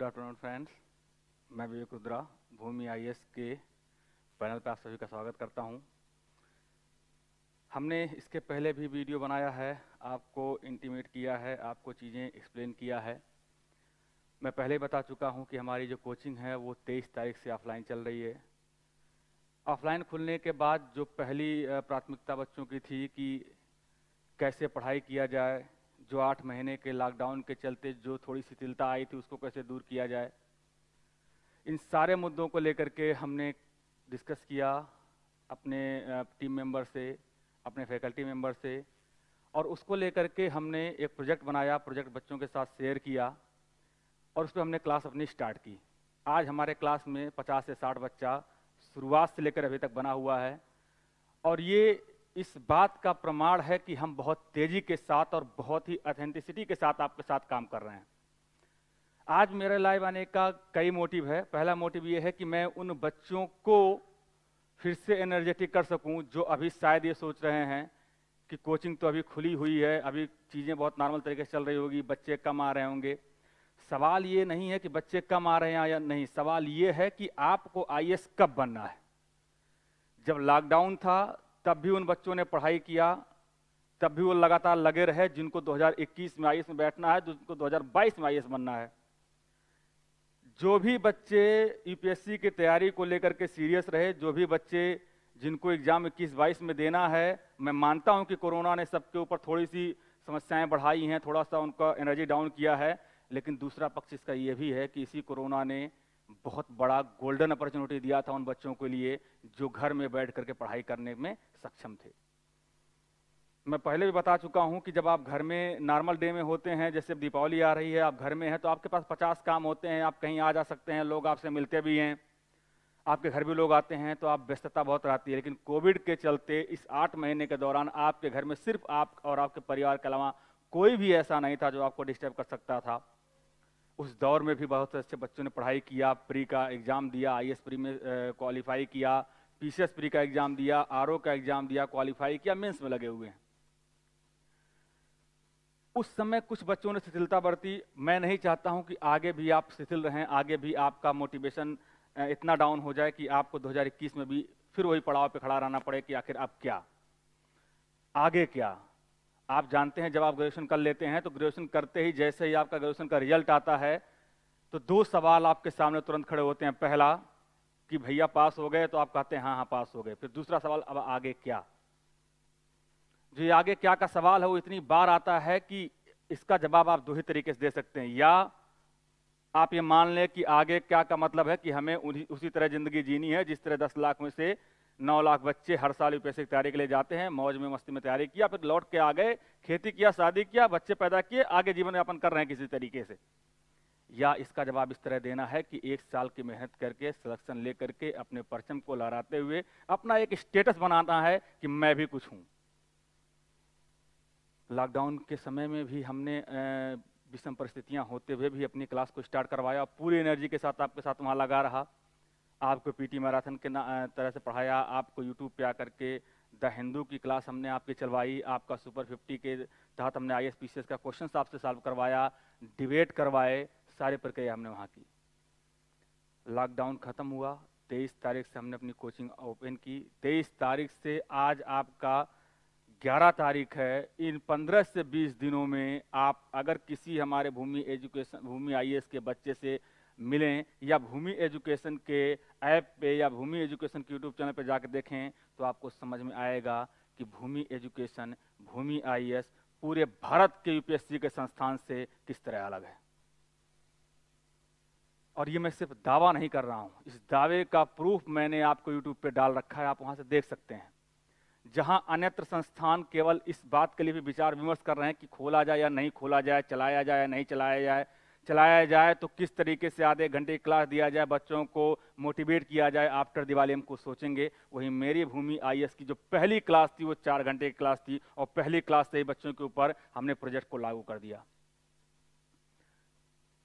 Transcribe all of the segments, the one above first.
Good afternoon friends, मैं विवेक रुद्रा भूमि IAS के panel पर आप सभी का स्वागत करता हूं। हमने इसके पहले भी वीडियो बनाया है, आपको इंटीमेट किया है, आपको चीज़ें एक्सप्लेन किया है। मैं पहले ही बता चुका हूं कि हमारी जो कोचिंग है वो 23 तारीख से ऑफलाइन चल रही है। ऑफलाइन खुलने के बाद जो पहली प्राथमिकता बच्चों की थी कि कैसे पढ़ाई किया जाए, जो 8 महीने के लॉकडाउन के चलते जो थोड़ी शिथिलता आई थी उसको कैसे दूर किया जाए, इन सारे मुद्दों को लेकर के हमने डिस्कस किया अपने टीम मेंबर से, अपने फैकल्टी मेंबर से, और उसको लेकर के हमने एक प्रोजेक्ट बनाया, प्रोजेक्ट बच्चों के साथ शेयर किया और उस पर हमने क्लास अपनी स्टार्ट की। आज हमारे क्लास में 50 से 60 बच्चा शुरुआत से लेकर अभी तक बना हुआ है और ये इस बात का प्रमाण है कि हम बहुत तेज़ी के साथ और बहुत ही ऑथेंटिसिटी के साथ आपके साथ काम कर रहे हैं। आज मेरे लाइव आने का कई मोटिव है। पहला मोटिव ये है कि मैं उन बच्चों को फिर से एनर्जेटिक कर सकूं जो अभी शायद ये सोच रहे हैं कि कोचिंग तो अभी खुली हुई है, अभी चीज़ें बहुत नॉर्मल तरीके से चल रही होगी, बच्चे कम आ रहे होंगे। सवाल ये नहीं है कि बच्चे कम आ रहे हैं या नहीं, सवाल ये है कि आपको आईएएस कब बनना है। जब लॉकडाउन था तब भी उन बच्चों ने पढ़ाई किया, तब भी वो लगातार लगे रहे। जिनको 2021 में आईएएस में बैठना है, जिनको 2022 में आईएएस बनना है, जो भी बच्चे यूपीएससी की तैयारी को लेकर के सीरियस रहे, जो भी बच्चे जिनको एग्जाम 21-22 में देना है, मैं मानता हूं कि कोरोना ने सबके ऊपर थोड़ी सी समस्याएं बढ़ाई हैं, थोड़ा सा उनका एनर्जी डाउन किया है, लेकिन दूसरा पक्ष इसका ये भी है कि इसी कोरोना ने बहुत बड़ा गोल्डन अपॉर्चुनिटी दिया था उन बच्चों के लिए जो घर में बैठ करके पढ़ाई करने में सक्षम थे। मैं पहले भी बता चुका हूं कि जब आप घर में नॉर्मल डे में होते हैं, जैसे दीपावली आ रही है, आप घर में हैं तो आपके पास 50 काम होते हैं, आप कहीं आ जा सकते हैं, लोग आपसे मिलते भी हैं, आपके घर भी लोग आते हैं, तो आप व्यस्तता बहुत रहती है। लेकिन कोविड के चलते इस 8 महीने के दौरान आपके घर में सिर्फ आप और आपके परिवार के अलावा कोई भी ऐसा नहीं था जो आपको डिस्टर्ब कर सकता था। उस दौर में भी बहुत अच्छे बच्चों ने पढ़ाई किया, प्री का एग्ज़ाम दिया, आईएएस प्री में क्वालिफाई किया, पीसीएस प्री का एग्ज़ाम दिया, आरओ का एग्ज़ाम दिया, क्वालिफाई किया, मेंस में लगे हुए हैं। उस समय कुछ बच्चों ने शिथिलता बरती। मैं नहीं चाहता हूं कि आगे भी आप शिथिल रहें, आगे भी आपका मोटिवेशन इतना डाउन हो जाए कि आपको 2021 में भी फिर वही पड़ाव पे खड़ा रहना पड़े कि आखिर अब क्या, आगे क्या। आप जानते हैं जब आप ग्रेजुएशन कर लेते हैं तो ग्रेजुएशन करते ही जैसे ही आपका ग्रेजुएशन का रिजल्ट आता है तो 2 सवाल आपके सामने तुरंत खड़े होते हैं। पहला कि भैया पास हो गए, तो आप कहते हैं हाँ हाँ पास हो गए। फिर दूसरा सवाल, अब आगे क्या। जो ये आगे क्या का सवाल है वो इतनी बार आता है कि इसका जवाब आप 2 ही तरीके से दे सकते हैं। या आप ये मान लें कि आगे क्या का मतलब है कि हमें उसी तरह जिंदगी जीनी है जिस तरह 10 लाख में से 9 लाख बच्चे हर साल यूपीएससी की तैयारी के लिए जाते हैं, मौज में मस्ती में तैयारी किया, फिर लौट के आ गए, खेती किया, शादी किया, बच्चे पैदा किए, आगे जीवन यापन कर रहे हैं किसी तरीके से। या इसका जवाब इस तरह देना है कि 1 साल की मेहनत करके, सिलेक्शन ले करके, अपने परचम को लहराते हुए अपना एक स्टेटस बनाना है कि मैं भी कुछ हूं। लॉकडाउन के समय में भी हमने विषम परिस्थितियां होते हुए भी अपनी क्लास को स्टार्ट करवाया, पूरी एनर्जी के साथ आपके साथ वहाँ लगा रहा। आपको पीटी मैराथन के तरह से पढ़ाया, आपको यूट्यूब पे आकर के द हिंदू की क्लास हमने आपकी चलवाई, आपका सुपर 50 के तहत हमने आईएएस पीसीएस का क्वेश्चन आपसे सॉल्व करवाया, डिबेट करवाए, सारी प्रक्रिया हमने वहाँ की। लॉकडाउन ख़त्म हुआ, 23 तारीख से हमने अपनी कोचिंग ओपन की। 23 तारीख से आज आपका 11 तारीख है। इन 15 से 20 दिनों में आप अगर किसी हमारे भूमि आईएएस के बच्चे से मिलें या भूमि एजुकेशन के ऐप पे या भूमि एजुकेशन के यूट्यूब चैनल पे जाकर देखें तो आपको समझ में आएगा कि भूमि एजुकेशन, भूमि आईएएस पूरे भारत के यूपीएससी के संस्थान से किस तरह अलग है। और ये मैं सिर्फ दावा नहीं कर रहा हूँ, इस दावे का प्रूफ मैंने आपको यूट्यूब पे डाल रखा है, आप वहाँ से देख सकते हैं। जहां अन्यत्र संस्थान केवल इस बात के लिए भी विचार विमर्श कर रहे हैं कि खोला जाए या नहीं खोला जाए, चलाया जाए या नहीं चलाया जाए तो किस तरीके से आधे घंटे की क्लास दिया जाए, बच्चों को मोटिवेट किया जाए, आफ्टर दिवाली हम कुछ सोचेंगे। वही मेरी भूमि आईएएस की जो पहली क्लास थी वो 4 घंटे की क्लास थी और पहली क्लास से ही बच्चों के ऊपर हमने प्रोजेक्ट को लागू कर दिया।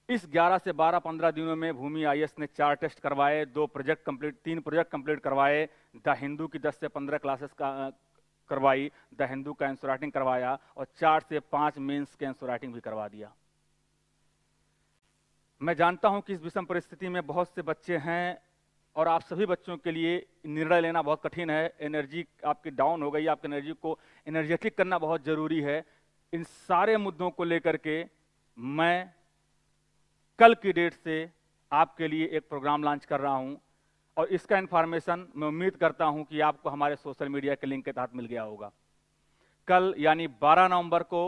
इस 11 से 12-15 दिनों में भूमि आईएएस ने 4 टेस्ट करवाए, 3 प्रोजेक्ट कंप्लीट करवाए, द हिंदू की 10 से 15 क्लासेस का करवाई, द हिंदू का आंसर राइटिंग करवाया और 4 से 5 मेंस के आंसर राइटिंग भी करवा दिया। मैं जानता हूं कि इस विषम परिस्थिति में बहुत से बच्चे हैं और आप सभी बच्चों के लिए निर्णय लेना बहुत कठिन है। एनर्जी आपकी डाउन हो गई, आपकी एनर्जी को एनर्जेटिक करना बहुत जरूरी है। इन सारे मुद्दों को लेकर के मैं कल की डेट से आपके लिए एक प्रोग्राम लॉन्च कर रहा हूं और इसका इंफॉर्मेशन मैं उम्मीद करता हूं कि आपको हमारे सोशल मीडिया के लिंक के तहत मिल गया होगा। कल यानी 12 नवंबर को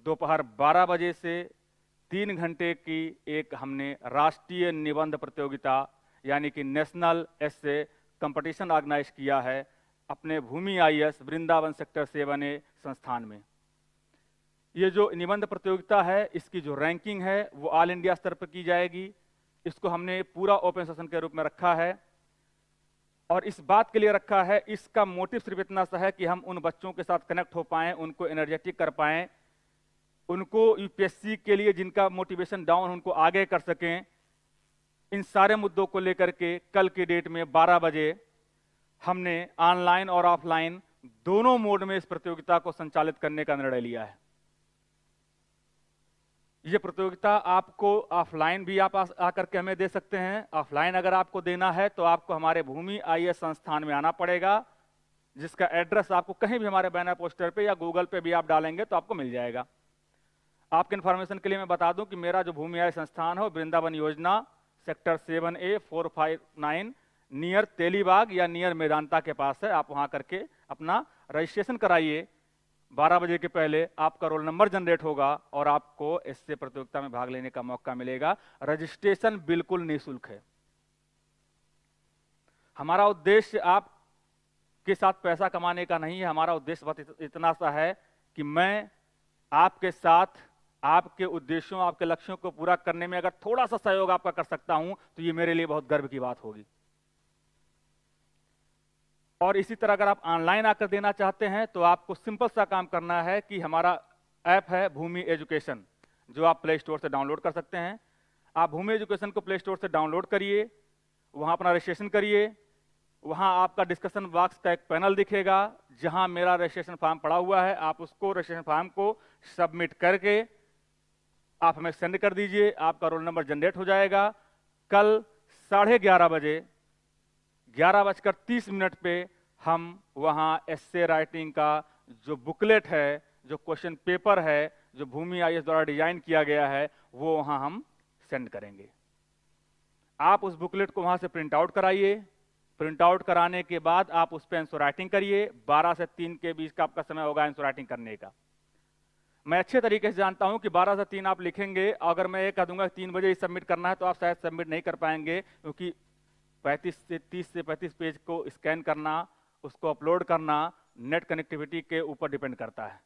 दोपहर 12 बजे से 3 घंटे की एक हमने राष्ट्रीय निबंध प्रतियोगिता यानी कि नेशनल एसे कंपटीशन ऑर्गेनाइज किया है अपने भूमि आईएएस वृंदावन सेक्टर 7A संस्थान में। ये जो निबंध प्रतियोगिता है इसकी जो रैंकिंग है वो ऑल इंडिया स्तर पर की जाएगी। इसको हमने पूरा ओपन सेशन के रूप में रखा है और इस बात के लिए रखा है, इसका मोटिव सिर्फ इतना सा है कि हम उन बच्चों के साथ कनेक्ट हो पाएं, उनको एनर्जेटिक कर पाएं, उनको यूपीएससी के लिए जिनका मोटिवेशन डाउन उनको आगे कर सकें। इन सारे मुद्दों को लेकर के कल की डेट में 12 बजे हमने ऑनलाइन और ऑफलाइन दोनों मोड में इस प्रतियोगिता को संचालित करने का निर्णय लिया है। ये प्रतियोगिता आपको ऑफलाइन भी आप आकर के हमें दे सकते हैं। ऑफलाइन अगर आपको देना है तो आपको हमारे भूमि आईएएस संस्थान में आना पड़ेगा, जिसका एड्रेस आपको कहीं भी हमारे बैनर पोस्टर पे या गूगल पे भी आप डालेंगे तो आपको मिल जाएगा। आपके इन्फॉर्मेशन के लिए मैं बता दूं कि मेरा जो भूमि आईएएस संस्थान है वृंदावन योजना सेक्टर 7A 459 नियर तेलीबाग या नियर मेदांता के पास है। आप वहां करके अपना रजिस्ट्रेशन कराइए। 12 बजे के पहले आपका रोल नंबर जनरेट होगा और आपको इससे प्रतियोगिता में भाग लेने का मौका मिलेगा। रजिस्ट्रेशन बिल्कुल निःशुल्क है। हमारा उद्देश्य आपके साथ पैसा कमाने का नहीं है। हमारा उद्देश्य बस इतना सा है कि मैं आपके साथ आपके उद्देश्यों, आपके लक्ष्यों को पूरा करने में अगर थोड़ा सा सहयोग आपका कर सकता हूं तो ये मेरे लिए बहुत गर्व की बात होगी। और इसी तरह अगर आप ऑनलाइन आकर देना चाहते हैं तो आपको सिंपल सा काम करना है कि हमारा ऐप है भूमि एजुकेशन, जो आप प्ले स्टोर से डाउनलोड कर सकते हैं। आप भूमि एजुकेशन को प्ले स्टोर से डाउनलोड करिए, वहां अपना रजिस्ट्रेशन करिए। वहां आपका डिस्कशन बॉक्स का एक पैनल दिखेगा जहां मेरा रजिस्ट्रेशन फॉर्म पड़ा हुआ है। आप उसको रजिस्ट्रेशन फॉर्म को सबमिट करके आप हमें सेंड कर दीजिए। आपका रोल नंबर जनरेट हो जाएगा। कल 11:30 बजे 11:30 पे हम वहां एस्से राइटिंग का जो बुकलेट है, जो क्वेश्चन पेपर है, जो भूमि आईएएस द्वारा डिजाइन किया गया है, वो वहां हम सेंड करेंगे। आप उस बुकलेट को वहां से प्रिंट आउट कराइए। प्रिंट आउट कराने के बाद आप उस पर आंसर राइटिंग करिए। 12 से 3 के बीच का आपका समय होगा आंसर राइटिंग करने का। मैं अच्छे तरीके से जानता हूं कि 12 से 3 आप लिखेंगे। अगर मैं ये कह दूंगा 3 बजे ही सबमिट करना है तो आप शायद सबमिट नहीं कर पाएंगे, क्योंकि 30 से 35 पेज को स्कैन करना, उसको अपलोड करना नेट कनेक्टिविटी के ऊपर डिपेंड करता है।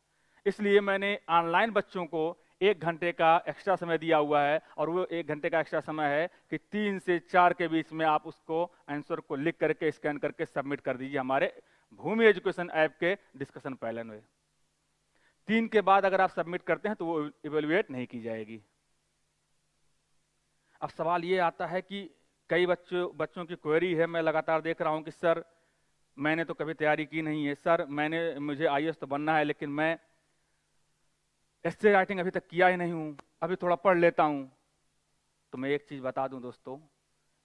इसलिए मैंने ऑनलाइन बच्चों को 1 घंटे का एक्स्ट्रा समय दिया हुआ है और वो 1 घंटे का एक्स्ट्रा समय है कि 3 से 4 के बीच में आप उसको आंसर को लिख करके स्कैन करके सबमिट कर दीजिए हमारे भूमि एजुकेशन ऐप के डिस्कशन पैनल में। 3 के बाद अगर आप सबमिट करते हैं तो वो इवेल्युएट नहीं की जाएगी। अब सवाल ये आता है कि कई बच्चों की क्वेरी है, मैं लगातार देख रहा हूं कि सर मैंने तो कभी तैयारी की नहीं है, सर मुझे आईएएस तो बनना है लेकिन मैं एस्से राइटिंग अभी तक किया ही नहीं हूं, अभी थोड़ा पढ़ लेता हूं। तो मैं एक चीज बता दूं दोस्तों,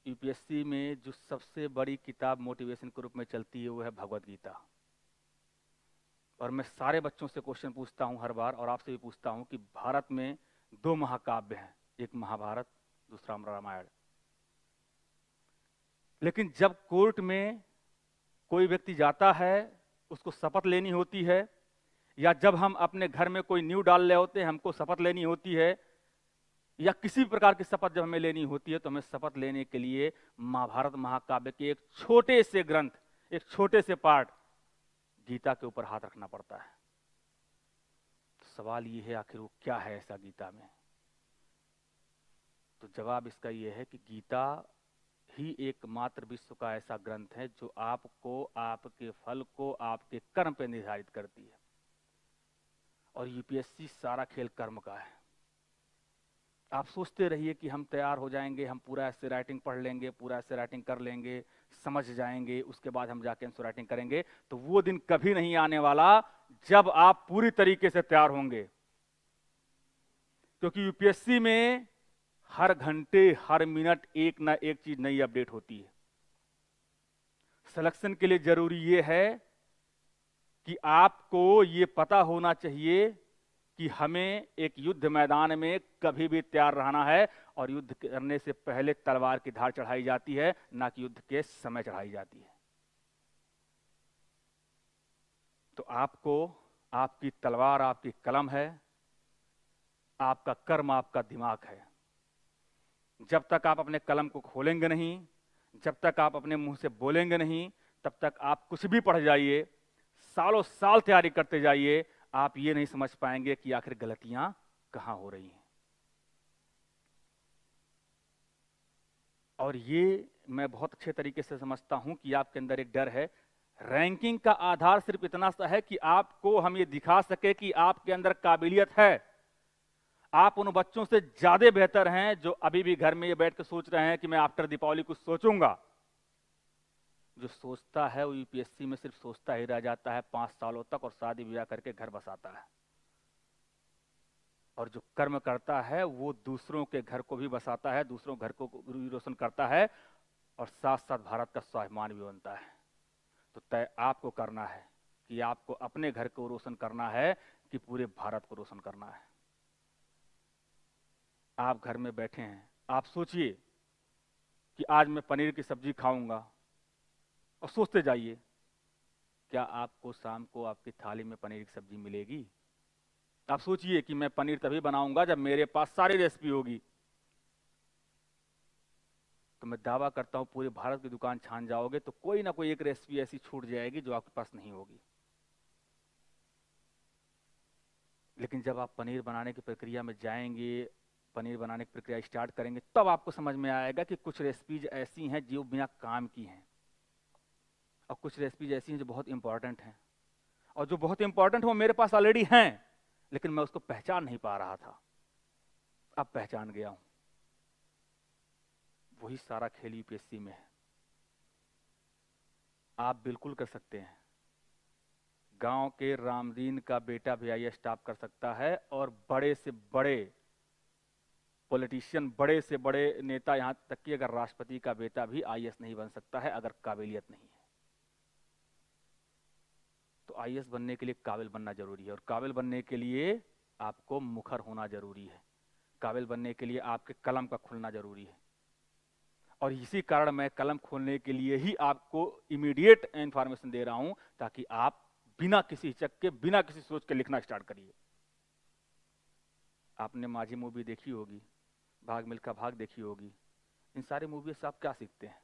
यूपीएससी में जो सबसे बड़ी किताब मोटिवेशन के रूप में चलती है वो है भगवत गीता। और मैं सारे बच्चों से क्वेश्चन पूछता हूं हर बार, और आपसे भी पूछता हूं कि भारत में 2 महाकाव्य हैं, एक महाभारत, दूसरा रामायण। लेकिन जब कोर्ट में कोई व्यक्ति जाता है, उसको शपथ लेनी होती है, या जब हम अपने घर में कोई नींव डाल रहे होते हैं, हमको शपथ लेनी होती है, या किसी प्रकार की शपथ जब हमें लेनी होती है, तो हमें शपथ लेने के लिए महाभारत महाकाव्य के एक छोटे से ग्रंथ, एक छोटे से पार्ट गीता के ऊपर हाथ रखना पड़ता है। तो सवाल ये है आखिर वो क्या है ऐसा गीता में? तो जवाब इसका ये है कि गीता ही एकमात्र विश्व का ऐसा ग्रंथ है जो आपको, आपके फल को, आपके कर्म पे निर्धारित करती है। और यूपीएससी सारा खेल कर्म का है। आप सोचते रहिए कि हम तैयार हो जाएंगे, हम पूरा ऐसे राइटिंग पढ़ लेंगे, पूरा ऐसे राइटिंग कर लेंगे, समझ जाएंगे, उसके बाद हम जाके आंसर राइटिंग करेंगे। तो वो दिन कभी नहीं आने वाला जब आप पूरी तरीके से तैयार होंगे। क्योंकि यूपीएससी में हर घंटे हर मिनट एक ना एक चीज नई अपडेट होती है। सिलेक्शन के लिए जरूरी ये है कि आपको ये पता होना चाहिए कि हमें एक युद्ध मैदान में कभी भी तैयार रहना है, और युद्ध करने से पहले तलवार की धार चढ़ाई जाती है, ना कि युद्ध के समय चढ़ाई जाती है। तो आपको, आपकी तलवार आपकी कलम है, आपका कर्म आपका दिमाग है। जब तक आप अपने कलम को खोलेंगे नहीं, जब तक आप अपने मुंह से बोलेंगे नहीं, तब तक आप कुछ भी पढ़ जाइए, सालों साल तैयारी करते जाइए, आप ये नहीं समझ पाएंगे कि आखिर गलतियां कहां हो रही हैं। और ये मैं बहुत अच्छे तरीके से समझता हूं कि आपके अंदर एक डर है। रैंकिंग का आधार सिर्फ इतना सा है कि आपको हम ये दिखा सके कि आपके अंदर काबिलियत है। आप उन बच्चों से ज्यादा बेहतर हैं जो अभी भी घर में ये बैठ के सोच रहे हैं कि मैं आफ्टर दीपावली कुछ सोचूंगा। जो सोचता है वो यूपीएससी में सिर्फ सोचता ही रह जाता है 5 सालों तक, और शादी ब्याह करके घर बसाता है। और जो कर्म करता है वो दूसरों के घर को भी बसाता है, दूसरों घर को भी रोशन करता है, और साथ साथ भारत का स्वाभिमान भी बनता है। तो तय आपको करना है कि आपको अपने घर को रोशन करना है कि पूरे भारत को रोशन करना है। आप घर में बैठे हैं, आप सोचिए कि आज मैं पनीर की सब्जी खाऊंगा, और सोचते जाइए क्या आपको शाम को आपकी थाली में पनीर की सब्जी मिलेगी। आप सोचिए कि मैं पनीर तभी बनाऊंगा जब मेरे पास सारी रेसिपी होगी। तो मैं दावा करता हूं पूरे भारत की दुकान छान जाओगे तो कोई ना कोई एक रेसिपी ऐसी छूट जाएगी जो आपके पास नहीं होगी। लेकिन जब आप पनीर बनाने की प्रक्रिया में जाएंगे, पनीर बनाने की प्रक्रिया स्टार्ट करेंगे, तब आपको समझ में आएगा कि कुछ रेसिपीज ऐसी हैं जो बिना काम की हैं, और कुछ रेसिपीज ऐसी हैं जो बहुत इंपॉर्टेंट हैं, और जो बहुत इंपॉर्टेंट वो मेरे पास ऑलरेडी हैं, लेकिन मैं उसको पहचान नहीं पा रहा था। अब पहचान गया हूं। वही सारा खेल यूपीएससी में है। आप बिल्कुल कर सकते हैं। गांव के रामदीन का बेटा भी आईएएस टॉप कर सकता है, और बड़े से बड़े पॉलिटिशियन, बड़े से बड़े नेता, यहां तक कि अगर राष्ट्रपति का बेटा भी आईएएस नहीं बन सकता है अगर काबिलियत नहीं है। तो आईएएस बनने के लिए काबिल बनना जरूरी है, और काबिल बनने के लिए आपको मुखर होना जरूरी है। काबिल बनने के लिए आपके कलम का खुलना जरूरी है। और इसी कारण मैं कलम खोलने के लिए ही आपको इमीडिएट इंफॉर्मेशन दे रहा हूं, ताकि आप बिना किसी हिचक के, बिना किसी सोच के लिखना स्टार्ट करिए। आपने माझी मूवी देखी होगी, भाग मिल्खा भाग देखी होगी। इन सारी मूवी से आप क्या सीखते हैं?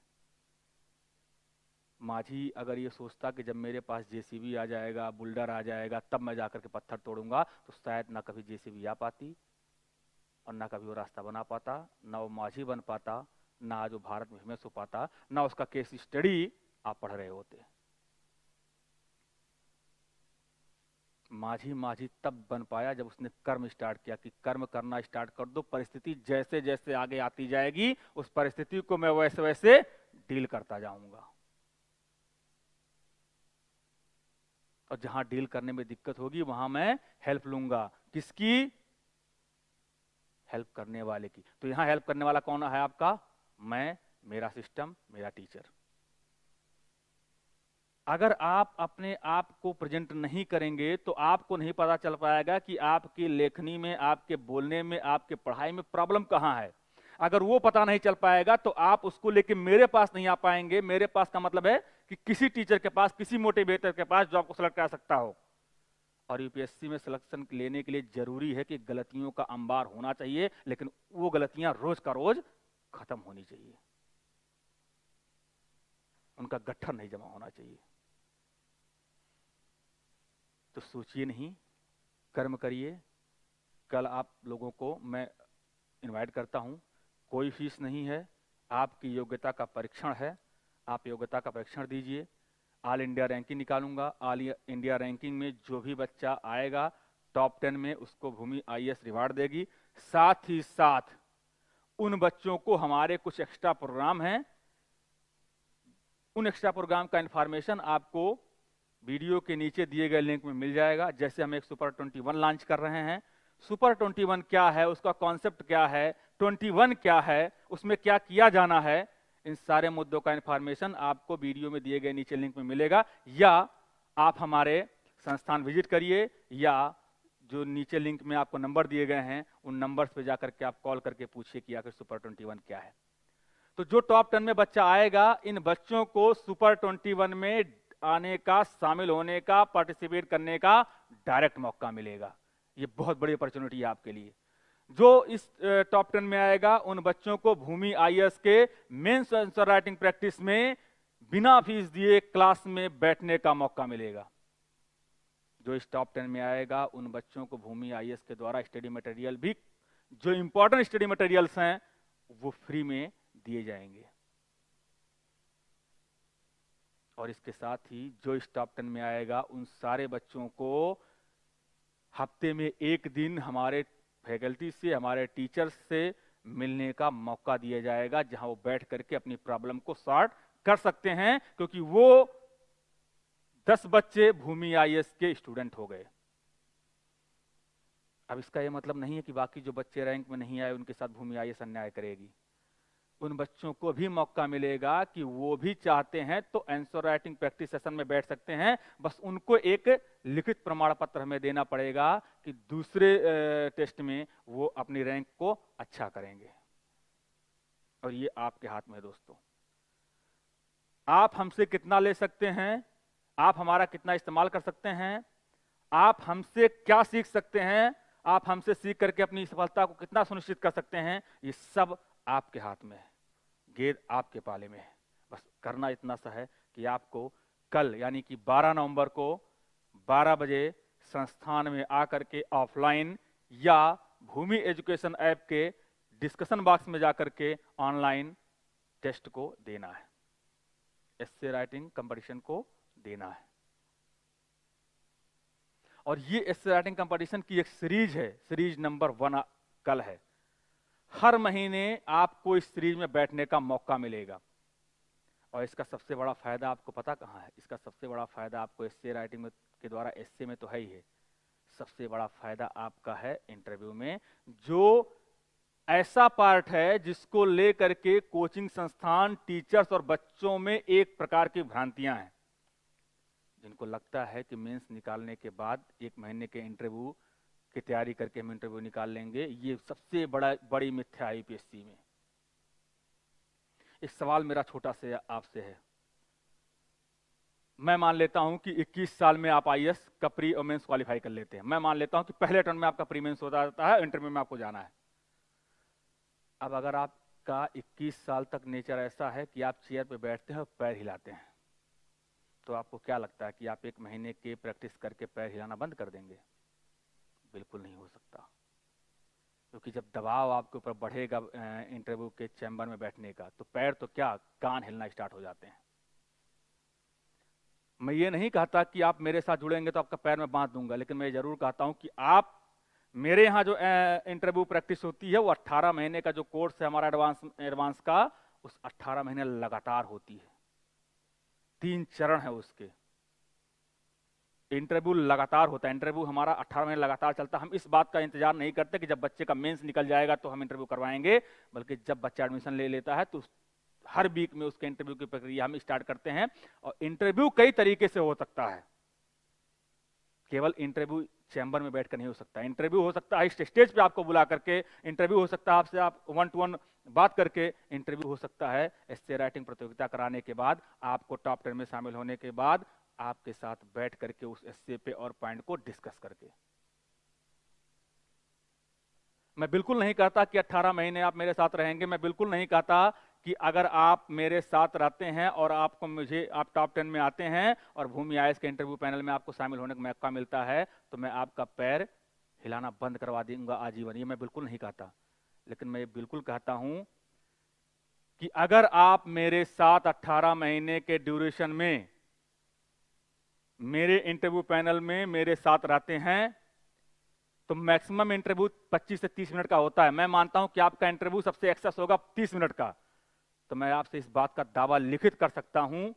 माझी अगर ये सोचता कि जब मेरे पास जेसीबी आ जाएगा, बुल्डर आ जाएगा, तब मैं जाकर के पत्थर तोड़ूंगा, तो शायद ना कभी जेसीबी आ पाती, और ना कभी वो रास्ता बना पाता, ना वो माझी बन पाता, ना आज वो भारत में फेमस हो पाता, ना उसका केस स्टडी आप पढ़ रहे होते। माझी माझी तब बन पाया जब उसने कर्म स्टार्ट किया कि कर्म करना स्टार्ट कर दो, परिस्थिति जैसे जैसे आगे आती जाएगी उस परिस्थिति को मैं वैसे वैसे डील करता जाऊंगा। और जहां डील करने में दिक्कत होगी वहां मैं हेल्प लूंगा। किसकी? हेल्प करने वाले की। तो यहां हेल्प करने वाला कौन है आपका? मैं, मेरा सिस्टम, मेरा टीचर। अगर आप अपने आप को प्रेजेंट नहीं करेंगे तो आपको नहीं पता चल पाएगा कि आपकी लेखनी में, आपके बोलने में, आपके पढ़ाई में प्रॉब्लम कहां है। अगर वो पता नहीं चल पाएगा तो आप उसको लेके मेरे पास नहीं आ पाएंगे। मेरे पास का मतलब है कि किसी टीचर के पास, किसी मोटिवेटर के पास जो आपको सेलेक्ट कर सकता हो। और यूपीएससी में सिलेक्शन लेने के लिए जरूरी है कि गलतियों का अंबार होना चाहिए, लेकिन वो गलतियां रोज का रोज खत्म होनी चाहिए, उनका गट्ठर नहीं जमा होना चाहिए। तो सोचिए नहीं, कर्म करिए। कल आप लोगों को मैं इनवाइट करता हूं, कोई फीस नहीं है, आपकी योग्यता का परीक्षण है। आप योग्यता का परीक्षण दीजिए, ऑल इंडिया रैंकिंग निकालूंगा। ऑल इंडिया रैंकिंग में जो भी बच्चा आएगा टॉप 10 में, उसको भूमि आईएएस रिवार्ड देगी। साथ ही साथ उन बच्चों को हमारे कुछ एक्स्ट्रा प्रोग्राम हैं, उन एक्स्ट्रा प्रोग्राम का इंफॉर्मेशन आपको वीडियो के नीचे दिए गए लिंक में मिल जाएगा। जैसे हम एक सुपर 21 लॉन्च कर रहे हैं, सुपर 21 क्या है, उसका कॉन्सेप्ट क्या है, 21 क्या है, उसमें क्या किया जाना है, इन सारे मुद्दों का इंफॉर्मेशन आपको वीडियो में दिए गए नीचे लिंक में मिलेगा, या आप हमारे संस्थान विजिट करिए, या जो नीचे लिंक में आपको नंबर दिए गए हैं उन नंबर्स पे जाकर के आप कॉल करके पूछिए कि आखिर सुपर 21 क्या है। तो जो टॉप 10 में बच्चा आएगा, इन बच्चों को सुपर 21 में आने का, शामिल होने का, पार्टिसिपेट करने का डायरेक्ट मौका मिलेगा। ये बहुत बड़ी अपॉर्चुनिटी है आपके लिए। जो इस टॉप 10 में आएगा उन बच्चों को भूमि आईएएस के मेंस आंसर राइटिंग प्रैक्टिस में बिना फीस दिए क्लास में बैठने का मौका मिलेगा। जो इस टॉप 10 में आएगा उन बच्चों को भूमि आईएएस के द्वारा स्टडी मटेरियल भी, जो इंपॉर्टेंट स्टडी मटेरियल्स हैं, वो फ्री में दिए जाएंगे। और इसके साथ ही जो इस टॉप 10 में आएगा उन सारे बच्चों को हफ्ते में एक दिन हमारे फैकल्टी से, हमारे टीचर्स से मिलने का मौका दिया जाएगा, जहां वो बैठ करके अपनी प्रॉब्लम को सॉल्व कर सकते हैं, क्योंकि वो 10 बच्चे भूमि आईएएस के स्टूडेंट हो गए। अब इसका यह मतलब नहीं है कि बाकी जो बच्चे रैंक में नहीं आए उनके साथ भूमि आईएएस अन्याय करेगी। उन बच्चों को भी मौका मिलेगा कि वो भी चाहते हैं तो आंसर राइटिंग प्रैक्टिस सेशन में बैठ सकते हैं, बस उनको एक लिखित प्रमाण पत्र हमें देना पड़ेगा कि दूसरे टेस्ट में वो अपनी रैंक को अच्छा करेंगे। और ये आपके हाथ में है दोस्तों। आप हमसे कितना ले सकते हैं, आप हमारा कितना इस्तेमाल कर सकते हैं, आप हमसे क्या सीख सकते हैं, आप हमसे सीख करके अपनी सफलता को कितना सुनिश्चित कर सकते हैं, ये सब आपके हाथ में है। गेंद आपके पाले में है। बस करना इतना सा है कि आपको कल यानी कि 12 नवंबर को 12 बजे संस्थान में आकर के ऑफलाइन या भूमि एजुकेशन ऐप के डिस्कशन बॉक्स में जाकर के ऑनलाइन टेस्ट को देना है, एस्से राइटिंग कंपटीशन को देना है। और ये एस्से राइटिंग कंपटीशन की एक सीरीज है, सीरीज नंबर 1 कल है। हर महीने आपको इस सीरीज में बैठने का मौका मिलेगा। और इसका सबसे बड़ा फायदा आपको पता कहाँ है? इसका सबसे बड़ा फायदा आपको एस्से राइटिंग में के द्वारा, एस्से में तो है ही है, सबसे बड़ा फायदा आपका है इंटरव्यू में, जो ऐसा पार्ट है जिसको लेकर के कोचिंग संस्थान, टीचर्स और बच्चों में एक प्रकार की भ्रांतियां हैं। जिनको लगता है कि मेंस निकालने के बाद 1 महीने के इंटरव्यू की तैयारी करके हम इंटरव्यू निकाल लेंगे, ये सबसे बड़ी मिथ्या है यूपीएससी में। एक सवाल मेरा छोटा से आपसे है। मैं मान लेता हूं कि 21 साल में आप आईएएस का प्री और मेंस क्वालिफाई कर लेते हैं। मैं मान लेता हूं कि पहले टर्न में आपका प्री मेंस होता जाता है, इंटरव्यू में आपको जाना है। अब अगर आपका 21 साल तक नेचर ऐसा है कि आप चेयर पे बैठते हैं और पैर हिलाते हैं, तो आपको क्या लगता है कि आप 1 महीने के प्रैक्टिस करके पैर हिलाना बंद कर देंगे? बिल्कुल नहीं हो सकता। क्योंकि जब दबाव आपके ऊपर बढ़ेगा इंटरव्यू के चैम्बर में बैठने का, तो पैर तो क्या, कान हिलना स्टार्ट हो जाते हैं। मैं ये नहीं कहता कि आप मेरे साथ जुड़ेंगे तो आपका पैर में बांध दूंगा, लेकिन मैं जरूर कहता हूं कि आप मेरे यहाँ जो इंटरव्यू प्रैक्टिस होती है वो 18 महीने का जो कोर्स है हमारा एडवांस का, उस 18 महीने लगातार होती है। 3 चरण है उसके। इंटरव्यू लगातार होता है, इंटरव्यू हमारा 18 महीने लगातार चलता है। हम इस बात का इंतजार नहीं करते कि जब बच्चे का मेंस निकल जाएगा तो हम इंटरव्यू करवाएंगे, बल्कि जब बच्चा एडमिशन ले लेता है तो हर वीक में उसके इंटरव्यू की प्रक्रिया हम स्टार्ट करते हैं। और इंटरव्यू कई तरीके से हो सकता है, केवल इंटरव्यू चैम्बर में बैठकर नहीं हो सकता। इंटरव्यू हो सकता है स्टेज पे आपको बुला करके, इंटरव्यू हो सकता है आपसे आप 1-to-1 बात करके, इंटरव्यू हो सकता है एस्से राइटिंग प्रतियोगिता कराने के बाद, आपको टॉप 10 में शामिल होने के बाद, आपके साथ बैठ करके उस एस्से पे और पॉइंट को डिस्कस करके। मैं बिल्कुल नहीं कहता कि 18 महीने आप मेरे साथ रहेंगे। मैं बिल्कुल नहीं कहता कि अगर आप मेरे साथ रहते हैं और आप टॉप 10 में आते हैं और भूमि आईएएस के इंटरव्यू पैनल में आपको शामिल होने का मौका मिलता है तो मैं आपका पैर हिलाना बंद करवा दूंगा आजीवन। ये मैं बिल्कुल नहीं कहता, लेकिन मैं बिल्कुल कहता हूं कि अगर आप मेरे साथ 18 महीने के ड्यूरेशन में मेरे इंटरव्यू पैनल में मेरे साथ रहते हैं तो मैक्सिमम इंटरव्यू 25 से 30 मिनट का होता है। मैं मानता हूं कि आपका इंटरव्यू सबसे एक्सेस होगा 30 मिनट का। तो मैं आपसे इस बात का दावा लिखित कर सकता हूं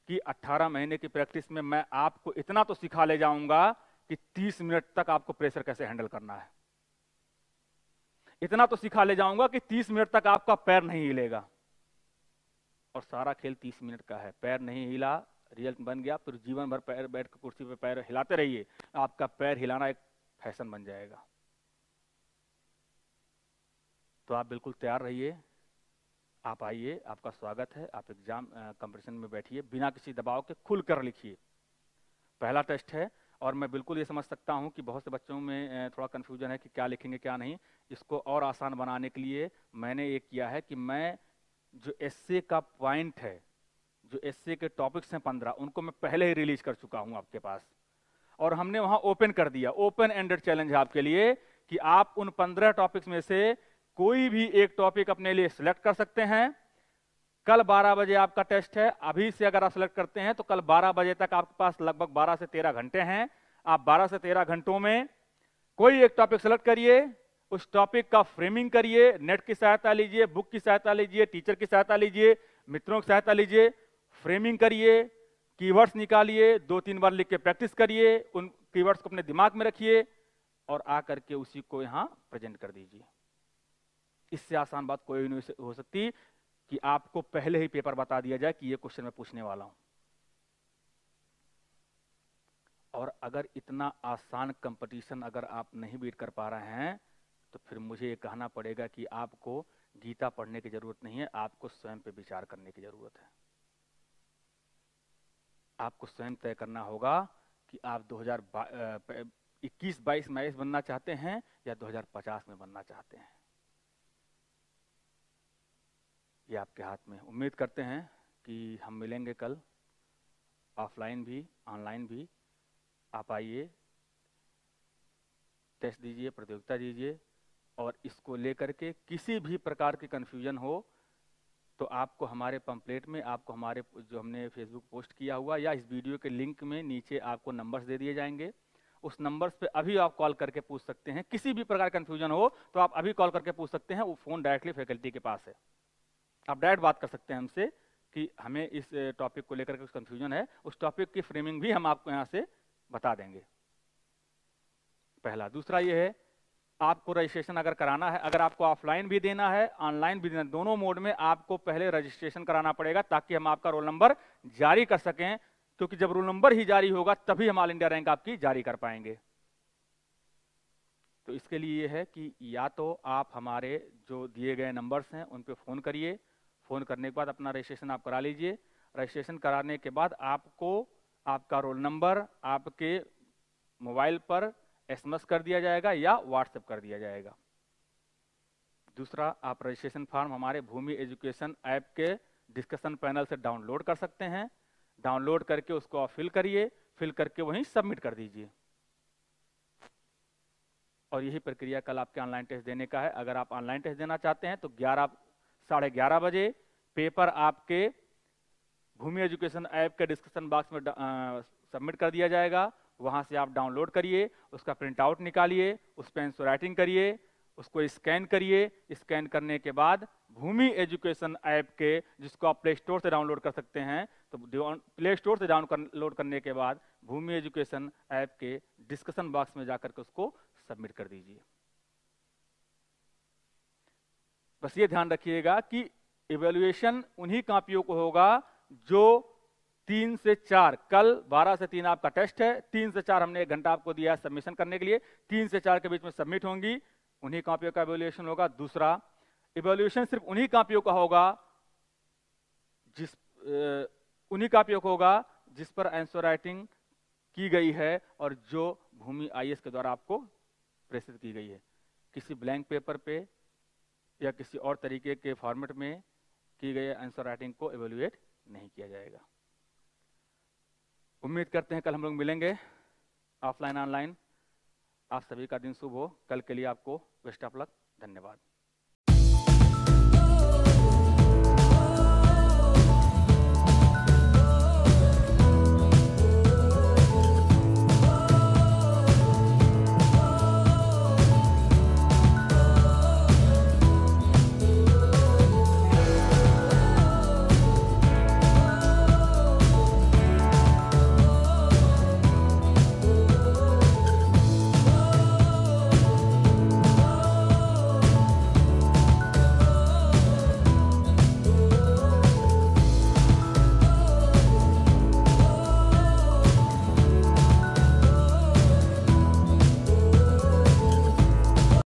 कि 18 महीने की प्रैक्टिस में मैं आपको इतना तो सिखा ले जाऊंगा कि 30 मिनट तक आपको प्रेशर कैसे हैंडल करना है। इतना तो सिखा ले जाऊंगा कि 30 मिनट तक आपका पैर नहीं हिलेगा। और सारा खेल 30 मिनट का है। पैर नहीं हिला, रिजल्ट बन गया, फिर जीवन भर पैर बैठ कर कुर्सी पे पैर हिलाते रहिए, आपका पैर हिलाना एक फैशन बन जाएगा। तो आप बिल्कुल तैयार रहिए, आप आइए, आपका स्वागत है। आप एग्जाम कंपटीशन में बैठिए, बिना किसी दबाव के खुल कर लिखिए। पहला टेस्ट है और मैं बिल्कुल ये समझ सकता हूँ कि बहुत से बच्चों में थोड़ा कन्फ्यूजन है कि क्या लिखेंगे क्या नहीं। इसको और आसान बनाने के लिए मैंने ये किया है कि मैं जो एस्से का पॉइंट है, जो एस्से के टॉपिक्स हैं 15, उनको मैं पहले ही रिलीज कर चुका हूँ आपके पास, और हमने वहाँ ओपन कर दिया। ओपन एंडेड चैलेंज है आपके लिए कि आप उन 15 टॉपिक्स में से कोई भी एक टॉपिक अपने लिए सिलेक्ट कर सकते हैं। कल 12 बजे आपका टेस्ट है। अभी से अगर आप सिलेक्ट करते हैं तो कल 12 बजे तक आपके पास लगभग 12 से 13 घंटे हैं। आप 12 से 13 घंटों में कोई एक टॉपिक सेलेक्ट करिए, उस टॉपिक का फ्रेमिंग करिए, नेट की सहायता लीजिए, बुक की सहायता लीजिए, टीचर की सहायता लीजिए, मित्रों की सहायता लीजिए, फ्रेमिंग करिए, कीवर्ड्स निकालिए, 2-3 बार लिख के प्रैक्टिस करिए, उन कीवर्ड्स को अपने दिमाग में रखिए और आकर के उसी को यहां प्रेजेंट कर दीजिए। इससे आसान बात कोई नहीं हो सकती कि आपको पहले ही पेपर बता दिया जाए कि ये क्वेश्चन मैं पूछने वाला हूं। और अगर इतना आसान कंपटीशन अगर आप नहीं बीट कर पा रहे हैं तो फिर मुझे ये कहना पड़ेगा कि आपको गीता पढ़ने की जरूरत नहीं है, आपको स्वयं पे विचार करने की जरूरत है। आपको स्वयं तय करना होगा कि आप 2021-22 में बनना चाहते हैं या 2050 में बनना चाहते हैं। ये आपके हाथ में। उम्मीद करते हैं कि हम मिलेंगे कल, ऑफलाइन भी ऑनलाइन भी। आप आइए, टेस्ट दीजिए, प्रतियोगिता दीजिए, और इसको लेकर के किसी भी प्रकार की कन्फ्यूजन हो तो आपको हमारे पंपलेट में, आपको हमारे जो हमने फेसबुक पोस्ट किया हुआ या इस वीडियो के लिंक में नीचे आपको नंबर्स दे दिए जाएंगे। उस नंबर्स पे अभी आप कॉल करके पूछ सकते हैं। किसी भी प्रकार कन्फ्यूजन हो तो आप अभी कॉल करके पूछ सकते हैं। वो फ़ोन डायरेक्टली फैकल्टी के पास है, आप डायरेक्ट बात कर सकते हैं हमसे कि हमें इस टॉपिक को लेकर के कुछ कन्फ्यूजन है। उस टॉपिक की फ्रेमिंग भी हम आपको यहाँ से बता देंगे। पहला। दूसरा ये है, आपको रजिस्ट्रेशन अगर कराना है, अगर आपको ऑफलाइन भी देना है ऑनलाइन भी देना है, दोनों मोड में आपको पहले रजिस्ट्रेशन कराना पड़ेगा ताकि हम आपका रोल नंबर जारी कर सकें, क्योंकि जब रोल नंबर ही जारी होगा तभी हम ऑल इंडिया रैंक आपकी जारी कर पाएंगे। तो इसके लिए ये है कि या तो आप हमारे जो दिए गए नंबर्स हैं उन पे फ़ोन करिए, फ़ोन करने के बाद अपना रजिस्ट्रेशन आप करा लीजिए। रजिस्ट्रेशन कराने के बाद आपको आपका रोल नंबर आपके मोबाइल पर SMS कर दिया जाएगा या व्हाट्सएप कर दिया जाएगा। दूसरा, आप रजिस्ट्रेशन फॉर्म हमारे भूमि एजुकेशन ऐप के डिस्कशन पैनल से डाउनलोड कर सकते हैं। डाउनलोड करके उसको आप फिल करिए, फिल करके वहीं सबमिट कर दीजिए। और यही प्रक्रिया कल आपके ऑनलाइन टेस्ट देने का है। अगर आप ऑनलाइन टेस्ट देना चाहते हैं तो 11-11:30 बजे पेपर आपके भूमि एजुकेशन ऐप के डिस्कशन बॉक्स में सबमिट कर दिया जाएगा। वहां से आप डाउनलोड करिए, उसका प्रिंट आउट निकालिए, उस पर आंसर राइटिंग करिए, उसको स्कैन करिए। स्कैन करने के बाद भूमि एजुकेशन ऐप के, जिसको आप प्ले स्टोर से डाउनलोड कर सकते हैं, तो प्ले स्टोर से डाउनलोड करने के बाद भूमि एजुकेशन ऐप के डिस्कशन बॉक्स में जाकर के उसको सबमिट कर दीजिए। बस ये ध्यान रखिएगा कि इवैल्यूएशन उन्हीं कॉपियों को होगा जो 3 से 4, कल 12 से 3 आपका टेस्ट है, 3 से 4 हमने 1 घंटा आपको दिया है सबमिशन करने के लिए, 3 से 4 के बीच में सबमिट होंगी, उन्हीं कॉपियों का इवैल्यूएशन होगा। दूसरा, इवैल्यूएशन सिर्फ उन्हीं कॉपियों का होगा जिस पर आंसर राइटिंग की गई है और जो भूमि IAS के द्वारा आपको प्रेषित की गई है। किसी ब्लैंक पेपर पे या किसी और तरीके के फॉर्मेट में की गई आंसर राइटिंग को इवैल्यूएट नहीं किया जाएगा। उम्मीद करते हैं कल हम लोग मिलेंगे ऑफलाइन ऑनलाइन। आप सभी का दिन शुभ हो। कल के लिए आपको बेस्ट ऑफ लक। धन्यवाद।